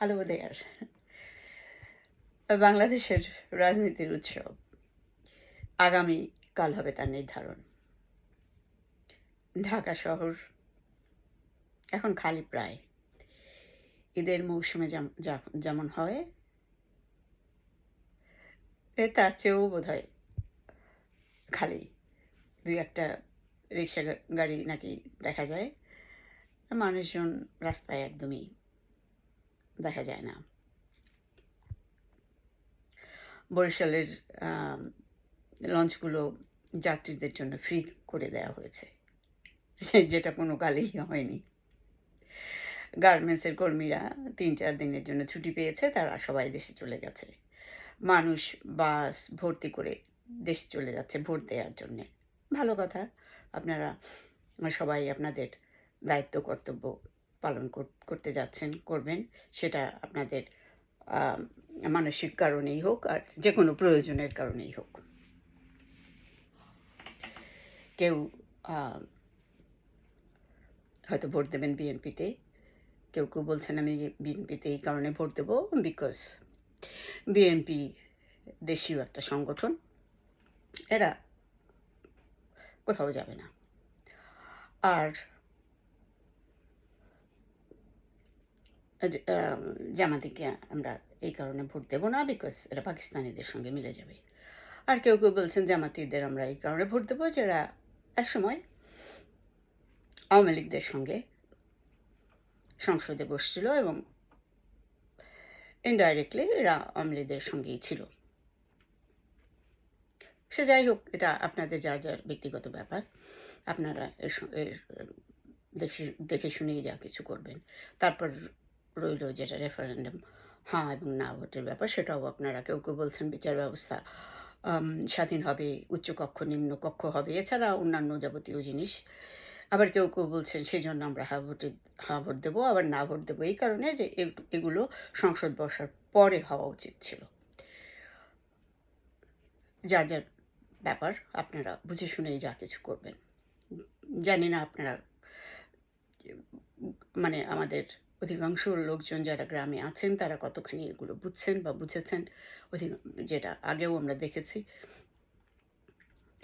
Hello দেয়ার। বাংলাদেশের রাজনীতির উৎসব আগামী কাল হবে তার নির্ধারণ। ঢাকা শহর এখন খালি প্রায়। ঈদের মৌসুমে যেমন হয় তার চেয়েও বোধহয় খালি। দুই একটা রিক্সা গাড়ি নাকি দেখা যায়, মানুষজন রাস্তায় একদমই দেখা যায় না। বরিশালের লঞ্চগুলো যাত্রীদের জন্য ফ্রি করে দেওয়া হয়েছে, যেটা কোনো কালেই হয়নি। গার্মেন্টসের কর্মীরা ৩-৪ দিনের জন্য ছুটি পেয়েছে, তারা সবাই দেশে চলে গেছে। মানুষ বাস ভর্তি করে দেশে চলে যাচ্ছে ভোট দেওয়ার জন্যে। ভালো কথা, আপনারা সবাই আপনাদের দায়িত্ব কর্তব্য পালন করতে যাচ্ছেন, করবেন। সেটা আপনাদের মানসিক কারণেই হোক আর যে কোনো প্রয়োজনের কারণেই হোক। কেউ হয়তো ভোট দেবেন বিএনপিতে, কেউ কেউ বলছেন আমি বিএনপিতে এই কারণে ভোট দেবো বিকজ বিএনপি দেশীয় একটা সংগঠন, এরা কোথাও যাবে না। আর জামাতিকে আমরা এই কারণে ভোট দেবো না বিকজ এরা পাকিস্তানিদের সঙ্গে মিলে যাবে। আর কেউ কেউ বলছেন জামাতিদের আমরা এই কারণে ভোট দেবো যারা একসময় আওয়ামী লীগদের সঙ্গে সংসদে বসছিল এবং ইনডাইরেক্টলি এরা আওয়ামী লীগদের সঙ্গেই ছিল। সে যাই হোক, এটা আপনাদের যার যার ব্যক্তিগত ব্যাপার, আপনারা এর দেখে শুনেই যা কিছু করবেন। তারপর রইল যেটা রেফারেন্ডাম হ্যাঁ এবং না ভোটের ব্যাপার, সেটাও আপনারা কেউ কেউ বলছেন বিচার ব্যবস্থা স্বাধীন হবে, উচ্চকক্ষ নিম্নকক্ষ হবে, এছাড়া অন্যান্য যাবতীয় জিনিস। আবার কেউ কেউ বলছেন সেই জন্য আমরা হ্যাঁ ভোট দেবো, আবার না ভোট দেবো এই কারণে যে এগুলো সংসদ বসার পরে হওয়া উচিত ছিল। যার যার ব্যাপার, আপনারা বুঝে শুনেই যা কিছু করবেন। জানি না আপনারা মানে আমাদের অধিকাংশ লোকজন যারা গ্রামে আছেন তারা কতখানি এগুলো বুঝছেন বা বুঝেছেন। যেটা আগেও আমরা দেখেছি,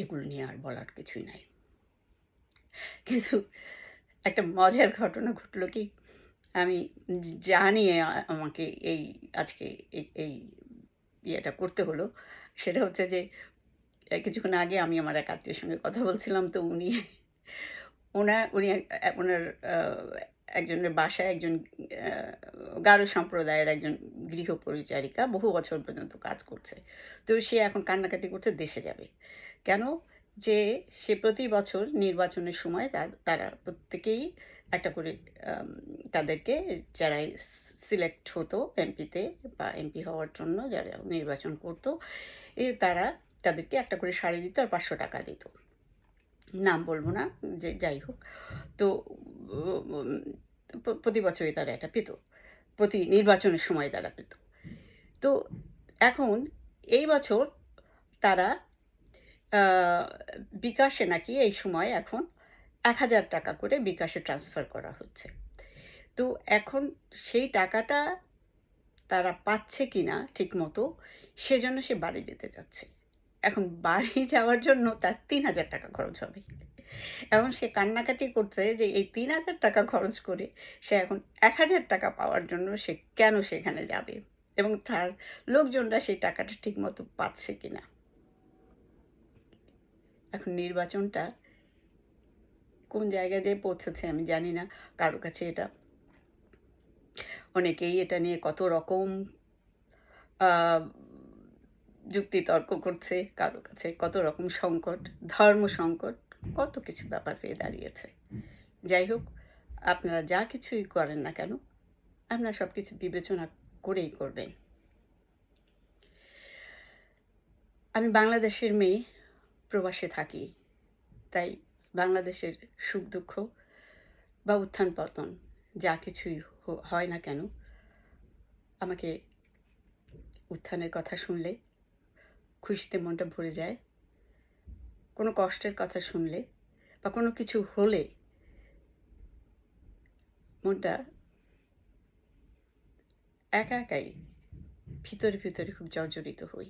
এগুলো নিয়ে আর বলার কিছুই নাই। কিন্তু একটা মজার ঘটনা ঘটলো কি, আমি জানি আমাকে এই আজকে এই ইয়েটা করতে হলো। সেটা হচ্ছে যে কিছুক্ষণ আগে আমি আমার এক আত্মীয়ের সঙ্গে কথা বলছিলাম, তো উনি ওনার একজনের বাসায় একজন গারো সম্প্রদায়ের একজন গৃহপরিচারিকা বহু বছর পর্যন্ত কাজ করছে। তো সে এখন কান্নাকাটি করছে, দেশে যাবে। কেন? যে সে প্রতি বছর নির্বাচনের সময় তারা প্রত্যেকেই একটা করে তাদেরকে যারা সিলেক্ট হতো এমপিতে বা এমপি হওয়ার জন্য যারা নির্বাচন করতো, তারা তাদেরকে একটা করে শাড়ি দিত আর 500 টাকা দিত। নাম বলবো না, যে যাই হোক। তো প্রতি বছরই তারা এটা পেত, প্রতি নির্বাচনের সময় তারা পেত। তো এখন এই বছর তারা বিকাশে নাকি এই সময় এখন 1000 টাকা করে বিকাশে ট্রান্সফার করা হচ্ছে। তো এখন সেই টাকাটা তারা পাচ্ছে কি না ঠিক মতো, সেজন্য সে বাড়ি যেতে চাচ্ছে। এখন বাড়ি যাওয়ার জন্য তার 3000 টাকা খরচ হবে। এখন সে কান্নাকাটি করছে যে এই 3000 টাকা খরচ করে সে এখন 1000 টাকা পাওয়ার জন্য সে কেন সেখানে যাবে, এবং তার লোকজনরা সেই টাকাটা ঠিক মতো পাচ্ছে কিনা। এখন নির্বাচনটা কোন জায়গায় যেয়ে পৌঁছেছে আমি জানি না। কারো কাছে এটা, অনেকেই এটা নিয়ে কত রকম যুক্তিতর্ক করছে, কারো কাছে কত রকম সংকট, ধর্ম সংকট, কত কিছু ব্যাপার হয়ে দাঁড়িয়েছে। যাই হোক, আপনারা যা কিছুই করেন না কেন, আপনারা সব কিছু বিবেচনা করেই করবেন। আমি বাংলাদেশের মেয়ে, প্রবাসে থাকি, তাই বাংলাদেশের সুখ দুঃখ বা উত্থান পতন যা কিছুই হয় না কেন, আমাকে উত্থানের কথা শুনলে খুশিতে মনটা ভরে যায়। কোনো কষ্টের কথা শুনলে বা কোনো কিছু হলে মনটা একা একাই ভিতরে ভিতরে খুব জর্জরিত হই।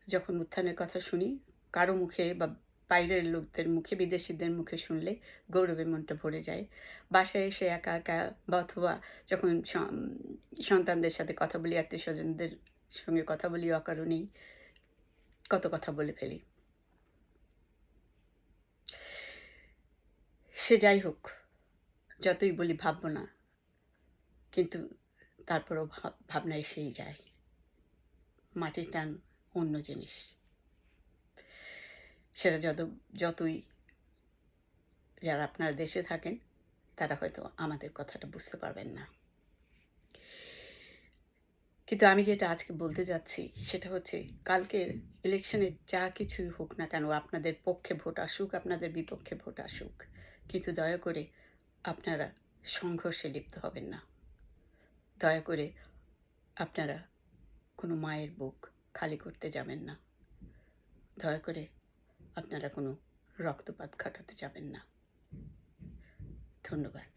যখন উত্থানের কথা শুনি কারো মুখে বা বাইরের লোকদের মুখে, বিদেশিদের মুখে শুনলে গৌরবে মনটা ভরে যায়। বাসায় এসে একা একা বা অথবা যখন সন্তানদের সাথে কথা বলি, আত্মীয়স্বজনদের সঙ্গে কথা বলি অকারণেই কত কথা বলে ফেলি। সে যাই হোক, যতই বলি ভাববো না, কিন্তু তারপরও ভাবনা এসেই যায়। মাটির টান অন্য জিনিস। সেটা যতই যারা আপনারা দেশে থাকেন তারা হয়তো আমাদের কথাটা বুঝতে পারবেন না। কিন্তু আমি যেটা আজকে বলতে যাচ্ছি সেটা হচ্ছে কালকের ইলেকশনে যা কিছুই হোক না কেন, আপনাদের পক্ষে ভোট আসুক, আপনাদের বিপক্ষে ভোট আসুক, কিন্তু দয়া করে আপনারা সংঘর্ষে লিপ্ত হবেন না। দয়া করে আপনারা কোনো মায়ের বুক খালি করতে যাবেন না। দয়া করে আপনারা কোনো রক্তপাত ঘটাতে যাবেন না। ধন্যবাদ।